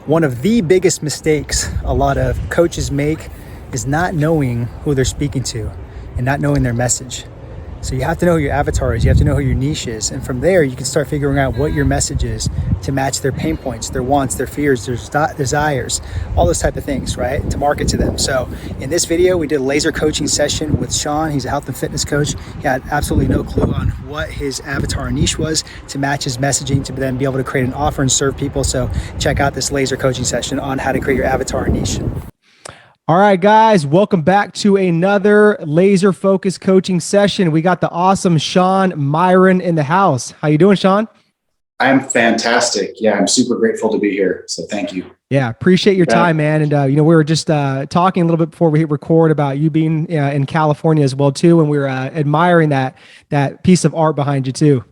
One of the biggest mistakes a lot of coaches make is not knowing who they're speaking to and not knowing their message. So you have to know who your avatar is. You have to know who your niche is. And from there, you can start figuring out what your message is to match their pain points, their wants, their fears, their desires, all those type of things, right? To market to them. So in this video, we did a laser coaching session with Sean. He's a health and fitness coach. He had absolutely no clue on what his avatar niche was to match his messaging to then be able to create an offer and serve people. So check out this laser coaching session on how to create your avatar niche. All right, guys, welcome back to another laser focused coaching session. We got the awesome Sean Myron in the house. How you doing, Sean? I'm fantastic. Yeah, I'm super grateful to be here. So thank you. Yeah, appreciate your time, man. And we were just talking a little bit before we hit record about you being in California as well too, and we were admiring that piece of art behind you too.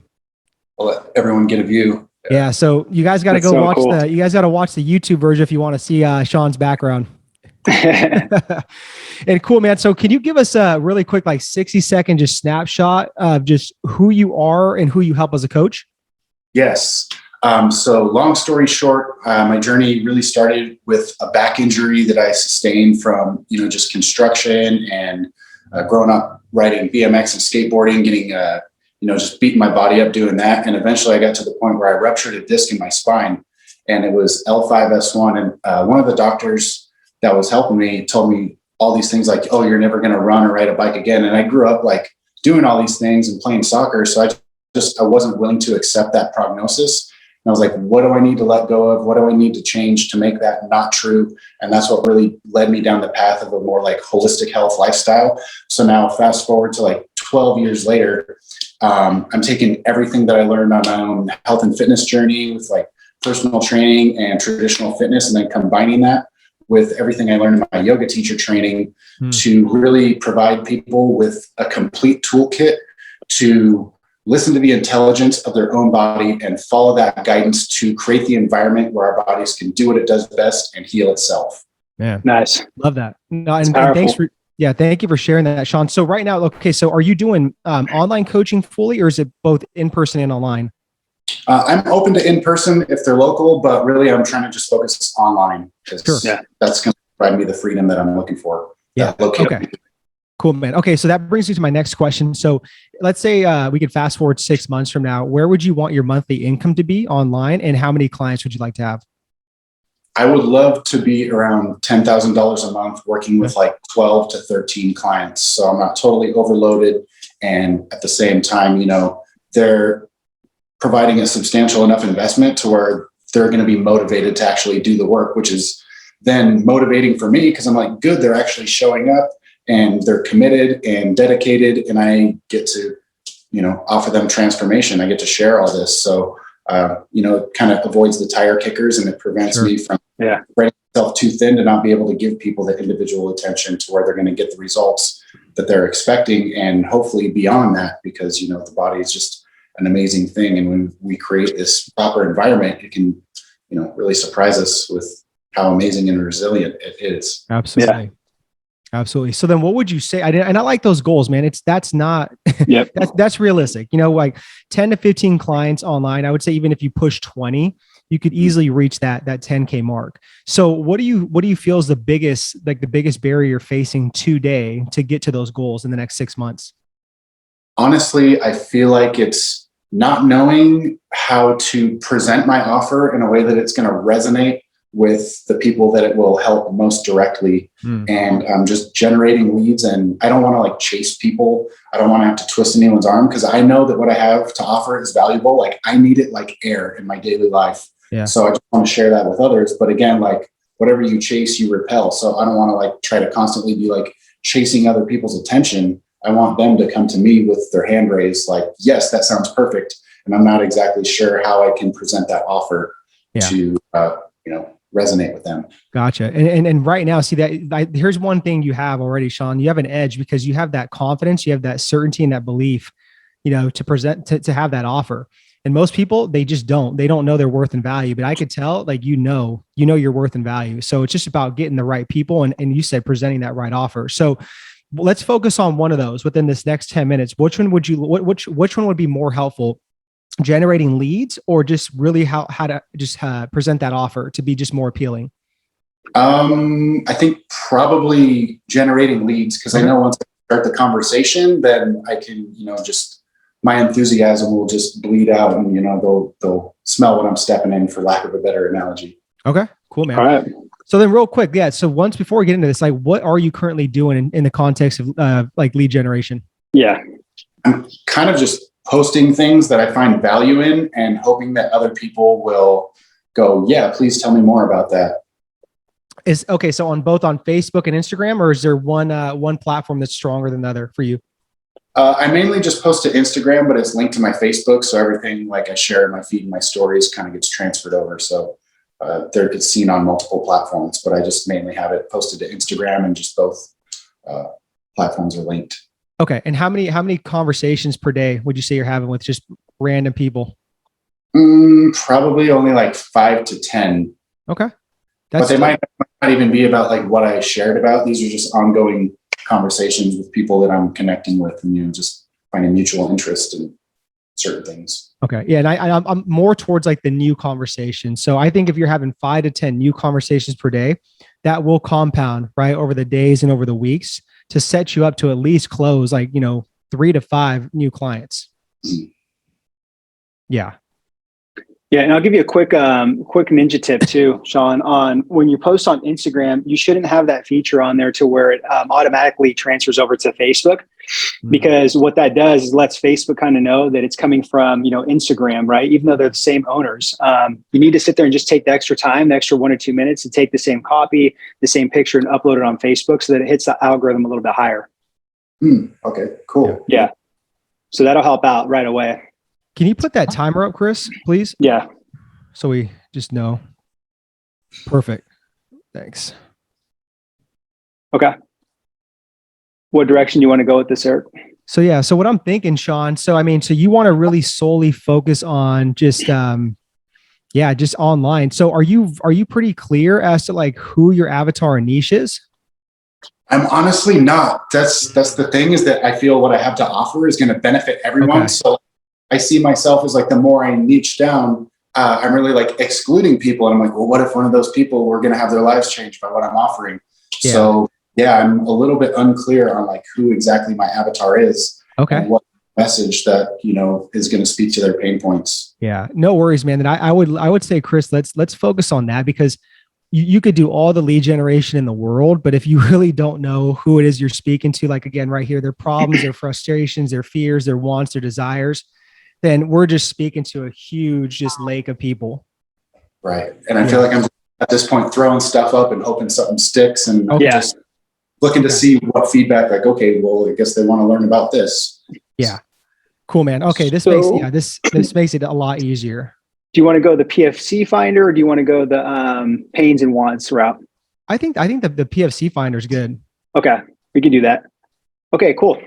I'll let everyone get a view. Yeah, so you guys got to go watch you guys got to watch the YouTube version if you want to see Sean's background. And cool, man. So can you give us a really quick, like 60-second just snapshot of just who you are and who you help as a coach? Yes. So long story short, my journey really started with a back injury that I sustained from, just construction and growing up riding BMX and skateboarding, getting, just beating my body up doing that. And eventually I got to the point where I ruptured a disc in my spine, and it was L5S1. And one of the doctors that was helping me told me all these things like, oh, you're never going to run or ride a bike again. And I grew up like doing all these things and playing soccer. So I wasn't willing to accept that prognosis. And I was like, what do I need to let go of? What do I need to change to make that not true? And that's what really led me down the path of a more like holistic health lifestyle. So now fast forward to like 12 years later, I'm taking everything that I learned on my own health and fitness journey with like personal training and traditional fitness, and then combining that with everything I learned in my yoga teacher training to really provide people with a complete toolkit to listen to the intelligence of their own body and follow that guidance to create the environment where our bodies can do what it does best and heal itself. Man, nice. Love that. No, and thanks for, thank you for sharing that, Sean. So right now, okay, so are you doing online coaching fully, or is it both in person and online? I'm open to in-person if they're local, but really I'm trying to just focus online because that's going to provide me the freedom that I'm looking for. Yeah. Okay. Cool, man. Okay. So that brings me to my next question. So let's say we could fast forward 6 months from now. Where would you want your monthly income to be online, and how many clients would you like to have? I would love to be around $10,000 a month working with like 12 to 13 clients. So I'm not totally overloaded. And at the same time, they're providing a substantial enough investment to where they're going to be motivated to actually do the work, which is then motivating for me because I'm like, good, they're actually showing up and they're committed and dedicated, and I get to, offer them transformation. I get to share all this. So, it kind of avoids the tire kickers, and it prevents me from spreading myself too thin to not be able to give people the individual attention to where they're going to get the results that they're expecting, and hopefully beyond that, because, the body is just an amazing thing. And when we create this proper environment, it can, really surprise us with how amazing and resilient it is. Absolutely. Yeah. Absolutely. So then what would you say? And I like those goals, man. That's not, that's realistic, like 10 to 15 clients online. I would say even if you push 20, you could easily reach that 10K mark. So what do you feel is the biggest barrier you're facing today to get to those goals in the next 6 months? Honestly, I feel like it's not knowing how to present my offer in a way that it's going to resonate with the people that it will help most directly. And I'm just generating leads, and I don't want to like chase people. I don't want to have to twist anyone's arm because I know that what I have to offer is valuable. Like I need it like air in my daily life. Yeah. So I just want to share that with others. But again, like whatever you chase, you repel. So I don't want to like try to constantly be like chasing other people's attention. I want them to come to me with their hand raised, like, yes, that sounds perfect. And I'm not exactly sure how I can present that offer to, resonate with them. Gotcha. And right now, see that here's one thing you have already, Sean. You have an edge because you have that confidence, you have that certainty and that belief, to present, to have that offer. And most people, they just don't know their worth and value, but I could tell, like, you know your worth and value. So it's just about getting the right people. And you said presenting that right offer. So let's focus on one of those within this next 10 minutes. Which one would be more helpful generating leads, or just really how to just present that offer to be just more appealing? I think probably generating leads, because I know once I start the conversation, then I can, just my enthusiasm will just bleed out, and they'll smell what I'm stepping in, for lack of a better analogy. Okay, cool, man. All right. So then real quick, so once before we get into this, like what are you currently doing in the context of like lead generation? Yeah. I'm kind of just posting things that I find value in and hoping that other people will go, yeah, please tell me more about that. So on both on Facebook and Instagram, or is there one platform that's stronger than the other for you? I mainly just post to Instagram, but it's linked to my Facebook. So everything like I share in my feed and my stories kind of gets transferred over. So they're seen on multiple platforms, but I just mainly have it posted to Instagram, and just both platforms are linked. Okay. And how many conversations per day would you say you're having with just random people? Probably only like 5 to 10. Okay. But they might not even be about like what I shared about. These are just ongoing conversations with people that I'm connecting with, and just finding mutual interest in certain things. Okay. Yeah. And I'm more towards like the new conversation. So I think if you're having 5 to 10 new conversations per day, that will compound right over the days and over the weeks to set you up to at least close like, 3 to 5 new clients. Mm. Yeah. Yeah, and I'll give you a quick ninja tip too, Sean. On when you post on Instagram, you shouldn't have that feature on there to where it automatically transfers over to Facebook, because what that does is lets Facebook kind of know that it's coming from Instagram, right? Even though they're the same owners, you need to sit there and just take the extra time, the extra 1 or 2 minutes, to take the same copy, the same picture, and upload it on Facebook so that it hits the algorithm a little bit higher. Okay, cool. Yeah, so that'll help out right away. Can you put that timer up, Chris, please? Yeah. So we just know. Perfect. Thanks. Okay. What direction do you want to go with this, Eric? So what I'm thinking, Sean, so you want to really solely focus on just, just online. So are you pretty clear as to like who your avatar and niche is? I'm honestly not. That's the thing, is that I feel what I have to offer is going to benefit everyone. Okay. So I see myself as like, the more I niche down, I'm really like excluding people. And I'm like, well, what if one of those people were going to have their lives changed by what I'm offering? Yeah. So I'm a little bit unclear on like who exactly my avatar is. Okay. And what message that, is going to speak to their pain points. Yeah, no worries, man. And I would say, Chris, let's focus on that, because you could do all the lead generation in the world, but if you really don't know who it is you're speaking to, like again, right here, their problems, their frustrations, their fears, their wants, their desires, then we're just speaking to a huge just lake of people. Right. And I feel like I'm at this point throwing stuff up and hoping something sticks, and just looking to see what feedback, like, okay, well, I guess they want to learn about this. Yeah. Cool, man. Okay. This makes it a lot easier. Do you want to go the PFC finder, or do you want to go the pains and wants route? I think the PFC finder is good. Okay. We can do that. Okay, cool.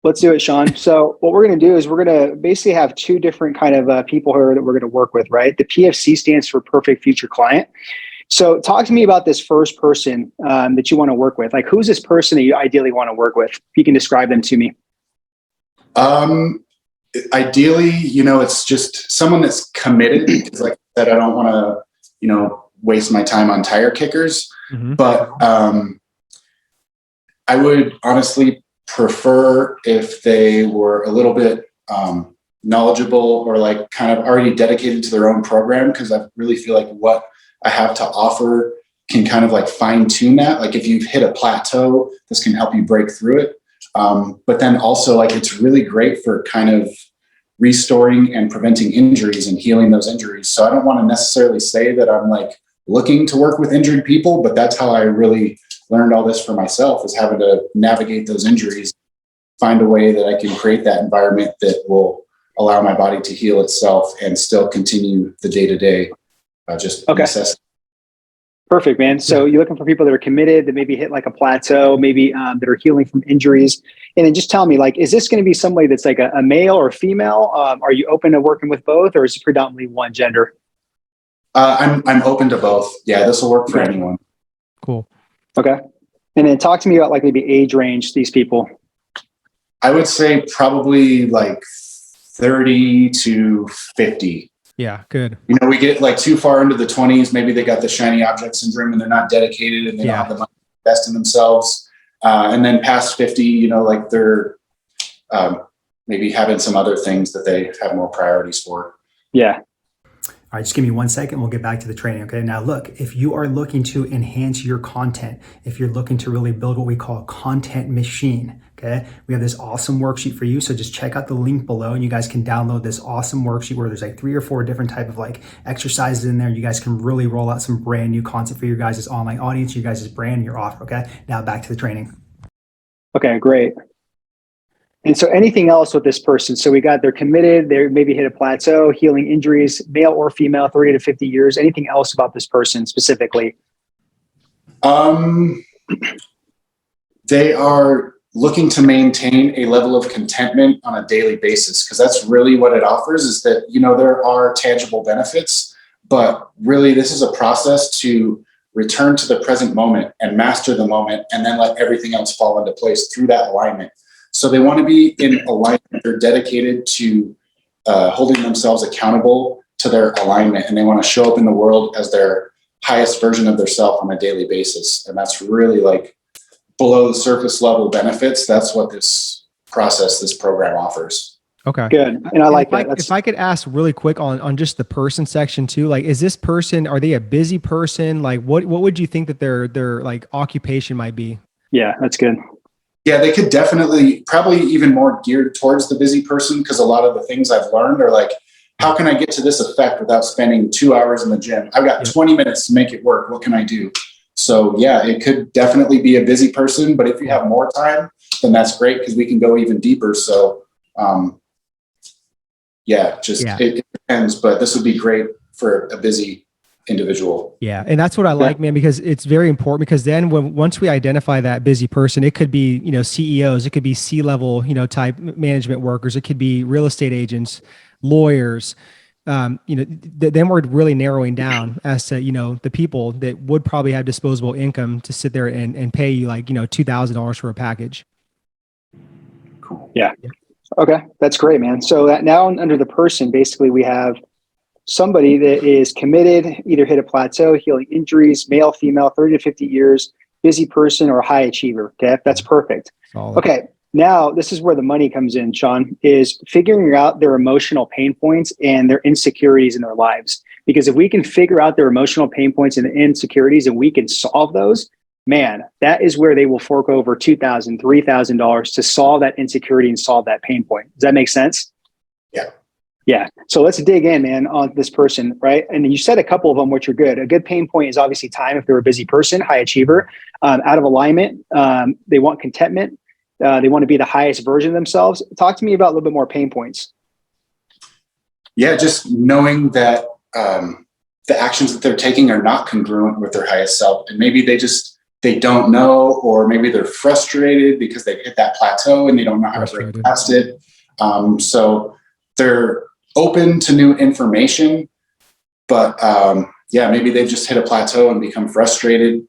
Let's do it, Sean. So what we're going to do is we're going to basically have 2 different kind of people here that we're going to work with, right? The PFC stands for perfect future client. So talk to me about this first person that you want to work with. Like, who's this person that you ideally want to work with? If you can describe them to me. Ideally, it's just someone that's committed, because like I said, I don't want to, waste my time on tire kickers. Mm-hmm. But I would honestly prefer if they were a little bit knowledgeable, or like kind of already dedicated to their own program, because I really feel like what I have to offer can kind of like fine tune that. Like if you've hit a plateau, this can help you break through it. But then also like it's really great for kind of restoring and preventing injuries and healing those injuries. So I don't want to necessarily say that I'm like looking to work with injured people, but that's how I really learned all this for myself, is having to navigate those injuries, find a way that I can create that environment that will allow my body to heal itself and still continue the day-to-day necessity. Perfect, man. So you're looking for people that are committed, that maybe hit like a plateau, maybe that are healing from injuries. And then just tell me, like, is this going to be somebody that's like a male or a female? Are you open to working with both, or is it predominantly one gender? I'm open to both. Yeah, this will work for anyone. Cool. Okay. And then talk to me about like maybe age range, these people. I would say probably like 30 to 50. Yeah, good. You know, we get like too far into the 20s. Maybe they got the shiny object syndrome and they're not dedicated and they don't have the money to invest in themselves. And then past 50, you know, like they're maybe having some other things that they have more priorities for. Yeah. All right, just give me 1 second. We'll get back to the training. Okay. Now, look, if you are looking to enhance your content, if you're looking to really build what we call a content machine, okay, we have this awesome worksheet for you. So just check out the link below and you guys can download this awesome worksheet where there's like 3 or 4 different type of like exercises in there. You guys can really roll out some brand new content for your guys' online audience, your guys' brand, your offer. Okay. Now back to the training. Okay, great. And so anything else with this person? So we got, they're committed, they maybe hit a plateau, healing injuries, male or female, 30 to 50 years. Anything else about this person specifically? They are looking to maintain a level of contentment on a daily basis, because that's really what it offers, is that, you know, there are tangible benefits, but really this is a process to return to the present moment and master the moment and then let everything else fall into place through that alignment. So they want to be in alignment. They're dedicated to holding themselves accountable to their alignment, and they want to show up in the world as their highest version of themselves on a daily basis. And that's really like below the surface level benefits. That's what this process, this program offers. Okay. Good. And I like that. If I could ask really quick on just the person section too, like, is this person, are they a busy person? Like what would you think that their like occupation might be? Yeah, that's good. Yeah, they could definitely, probably even more geared towards the busy person, because a lot of the things I've learned are like, how can I get to this effect without spending 2 hours in the gym? I've got 20 minutes to make it work. What can I do? So yeah, it could definitely be a busy person, but if you have more time, then that's great, because we can go even deeper. So it depends, but this would be great for a busy individual. Yeah. And that's what I like, man, because it's very important, because then once we identify that busy person, it could be, you know, CEOs, it could be C-level, you know, type management workers, it could be real estate agents, lawyers, you know, then we're really narrowing down as to, you know, the people that would probably have disposable income to sit there and pay you like, you know, $2,000 for a package. Cool. Yeah. Okay. That's great, man. So that now under the person, basically we have somebody that is committed, either hit a plateau, healing injuries, male, female, 30 to 50 years, busy person, or high achiever. Okay. That's perfect. Solid. Okay. Now this is where the money comes in, Sean, is figuring out their emotional pain points and their insecurities in their lives. Because if we can figure out their emotional pain points and insecurities and we can solve those, man, that is where they will fork over $2,000, $3,000 to solve that insecurity and solve that pain point. Does that make sense? Yeah. Yeah. So let's dig in, man, on this person, right? And you said a couple of them, which are good. A good pain point is obviously time. If they're a busy person, high achiever, out of alignment, they want contentment. They want to be the highest version of themselves. Talk to me about a little bit more pain points. Yeah, just knowing that the actions that they're taking are not congruent with their highest self. And maybe they don't know, or maybe they're frustrated because they've hit that plateau and they don't know how to break past it. So they're open to new information, but maybe they've just hit a plateau and become frustrated,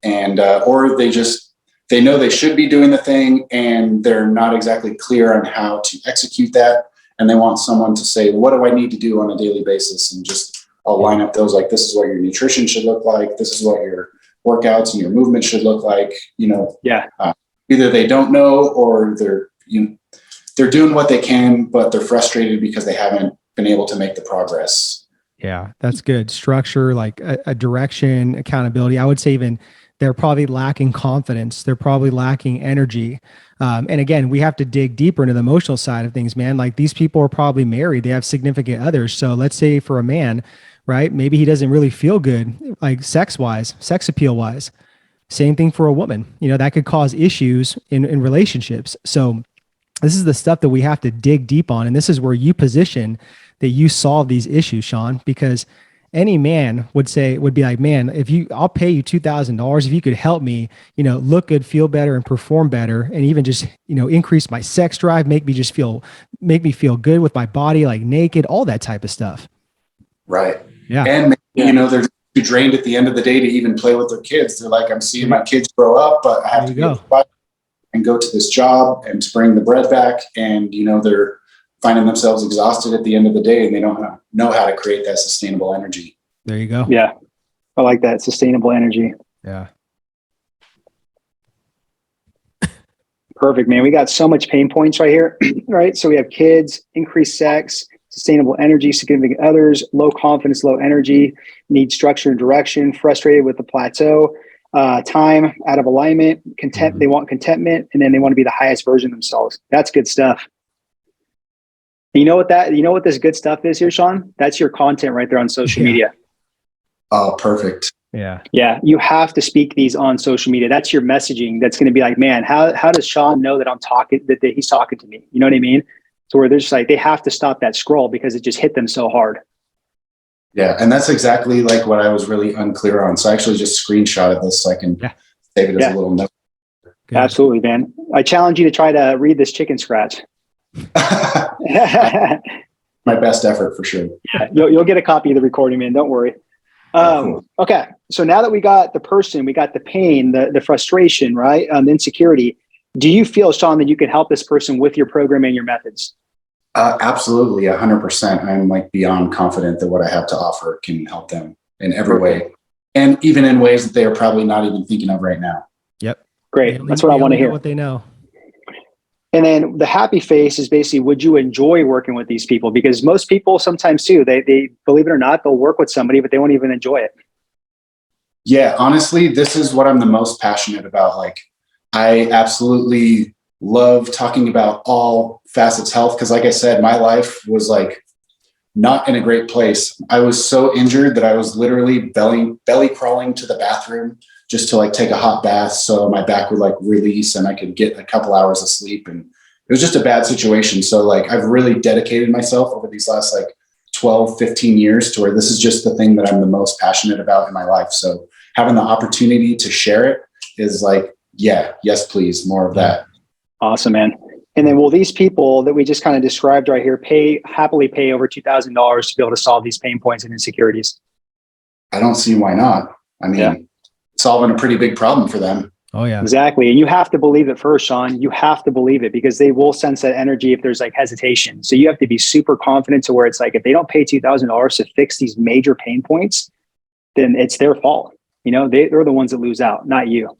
and or they know they should be doing the thing and they're not exactly clear on how to execute that, and they want someone to say, what do I need to do on a daily basis, and just I'll line up those, like, this is what your nutrition should look like, this is what your workouts and your movement should look like. Either they don't know, or they're doing what they can, but they're frustrated because they haven't been able to make the progress. Yeah, that's good. Structure, like a direction, accountability. I would say even they're probably lacking confidence. They're probably lacking energy. And again, we have to dig deeper into the emotional side of things, man. Like, these people are probably married. They have significant others. So let's say for a man, right, maybe he doesn't really feel good, like sex appeal wise. Same thing for a woman. You know, that could cause issues in relationships. So this is the stuff that we have to dig deep on. And this is where you position that you solve these issues, Sean, because any man would be like, man, I'll pay you $2,000 if you could help me, you know, look good, feel better, and perform better, and even just, you know, increase my sex drive, make me feel good with my body, like naked, all that type of stuff. Right. Yeah. And maybe, you know, they're too drained at the end of the day to even play with their kids. They're like, I'm seeing my kids grow up, but I have to go and go to this job and to bring the bread back. And, you know, they're finding themselves exhausted at the end of the day, and they don't know how to create that sustainable energy. There you go. Yeah. I like that, sustainable energy. Yeah. Perfect, man. We got so much pain points right here, right? So we have kids, increased sex, sustainable energy, significant others, low confidence, low energy, need structure and direction, frustrated with the plateau, time out of alignment, content. They want contentment, and then they want to be the highest version of themselves. That's good stuff. You know what this good stuff is here, Sean? That's your content right there on social media. Oh, perfect. Yeah. Yeah. You have to speak these on social media. That's your messaging. That's going to be like, man, how does Sean know that I'm talking, that he's talking to me? You know what I mean? So where they're just like, they have to stop that scroll because it just hit them so hard. Yeah. And that's exactly like what I was really unclear on. So I actually just screenshotted this so I can save it as a little note. Good. Absolutely, man. I challenge you to try to read this chicken scratch. My best effort for sure. Yeah, you'll get a copy of the recording, man. Don't worry. Cool. Okay. So now that we got the person, we got the pain, the frustration, right? The insecurity. Do you feel, Sean, that you can help this person with your program and your methods? Absolutely. 100%. I'm like beyond confident that what I have to offer can help them in every way. And even in ways that they are probably not even thinking of right now. Yep. Great. That's what I want to hear. What they know. And then the happy face is basically, would you enjoy working with these people? Because most people sometimes too, they believe it or not, they'll work with somebody, but they won't even enjoy it. Yeah, honestly, this is what I'm the most passionate about. Like, I absolutely love talking about all facets health. Cause like I said, my life was like not in a great place. I was so injured that I was literally belly crawling to the bathroom just to like take a hot bath so my back would like release and I could get a couple hours of sleep. And it was just a bad situation. So like I've really dedicated myself over these last like 12, 15 years to where this is just the thing that I'm the most passionate about in my life. So having the opportunity to share it is like, yeah, yes, please, more of that. Awesome, man. And then will these people that we just kind of described right here happily pay over $2,000 to be able to solve these pain points and insecurities? I don't see why not. I mean, solving a pretty big problem for them. Oh yeah, exactly. And you have to believe it first, Sean. You have to believe it because they will sense that energy if there's like hesitation. So you have to be super confident to where it's like, if they don't pay $2,000 to fix these major pain points, then it's their fault. You know, they're the ones that lose out, not you.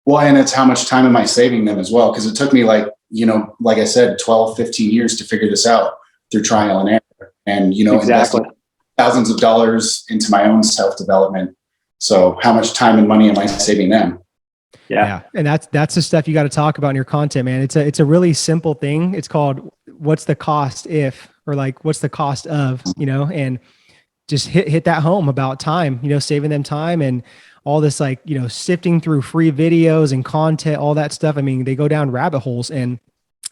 Well, and it's how much time am I saving them as well? Because it took me like, you know, like I said, 12, 15 years to figure this out through trial and error and, you know, investing thousands of dollars into my own self-development. So how much time and money am I saving them? Yeah. And that's the stuff you got to talk about in your content, man. It's a really simple thing. It's called, what's the cost if, or like, what's the cost of, you know, and just hit that home about time, you know, saving them time and all this, like, you know, sifting through free videos and content, all that stuff. I mean, they go down rabbit holes and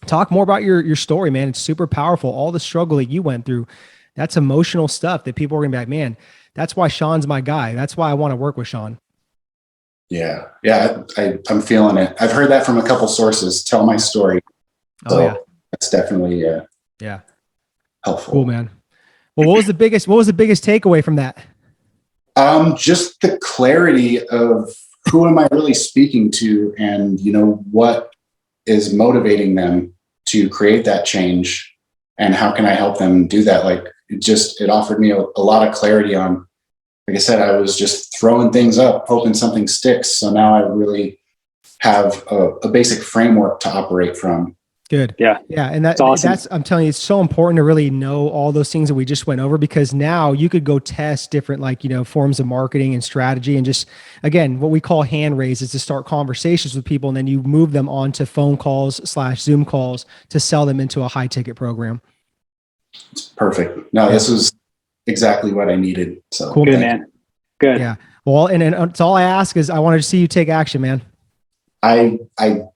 talk more about your story, man. It's super powerful. All the struggle that you went through, that's emotional stuff that people are gonna be like, man, that's why Sean's my guy. That's why I want to work with Sean. Yeah. Yeah. I'm feeling it. I've heard that from a couple sources. Tell my story. So that's definitely helpful. Cool, man. Well, what was the biggest takeaway from that? Just the clarity of who am I really speaking to and, you know, what is motivating them to create that change and how can I help them do that? Like it offered me a lot of clarity on, like I said, I was just throwing things up, hoping something sticks. So now I really have a basic framework to operate from. Good. Yeah. Yeah. And that's awesome. I'm telling you, it's so important to really know all those things that we just went over, because now you could go test different, like, you know, forms of marketing and strategy. And just, again, what we call hand raise is to start conversations with people. And then you move them on to phone calls / Zoom calls to sell them into a high ticket program. It's perfect. No, this was exactly what I needed. So cool, good, man. Good. Yeah. Well, and it's all I ask is I wanted to see you take action, man. I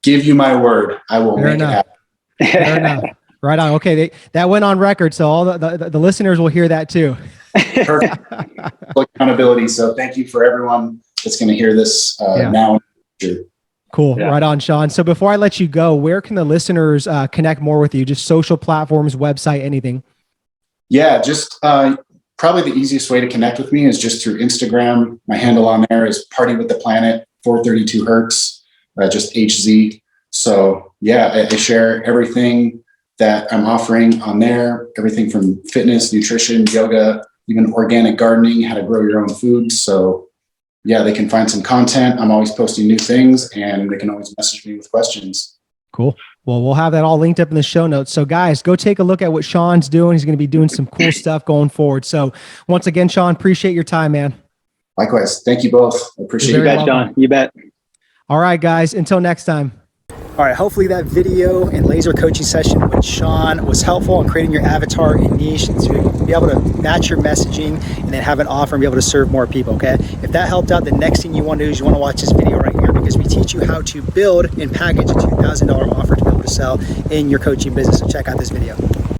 give you my word. I will make it happen. Fair enough. Right on. Okay. That went on record. So all the listeners will hear that too. Perfect. Accountability. So thank you for everyone that's going to hear this now. Cool. Yeah. Right on, Sean. So before I let you go, where can the listeners connect more with you? Just social platforms, website, anything? Yeah, just probably the easiest way to connect with me is just through Instagram. My handle on there is Party with the Planet 432 Hertz, just HZ. So yeah, I share everything that I'm offering on there. Everything from fitness, nutrition, yoga, even organic gardening, how to grow your own food. So yeah, they can find some content. I'm always posting new things, and they can always message me with questions. Cool. Well, we'll have that all linked up in the show notes. So guys, go take a look at what Sean's doing. He's going to be doing some cool stuff going forward. So once again, Sean, appreciate your time, man. Likewise. Thank you both. I appreciate You it. bet, John. You bet. All right, guys, until next time. All right, hopefully that video and laser coaching session with Sean was helpful in creating your avatar and niche to be able to match your messaging and then have an offer and be able to serve more people, okay? If that helped out, the next thing you want to do is you want to watch this video right here, because we teach you how to build and package a $2,000 offer to be able to sell in your coaching business. So check out this video.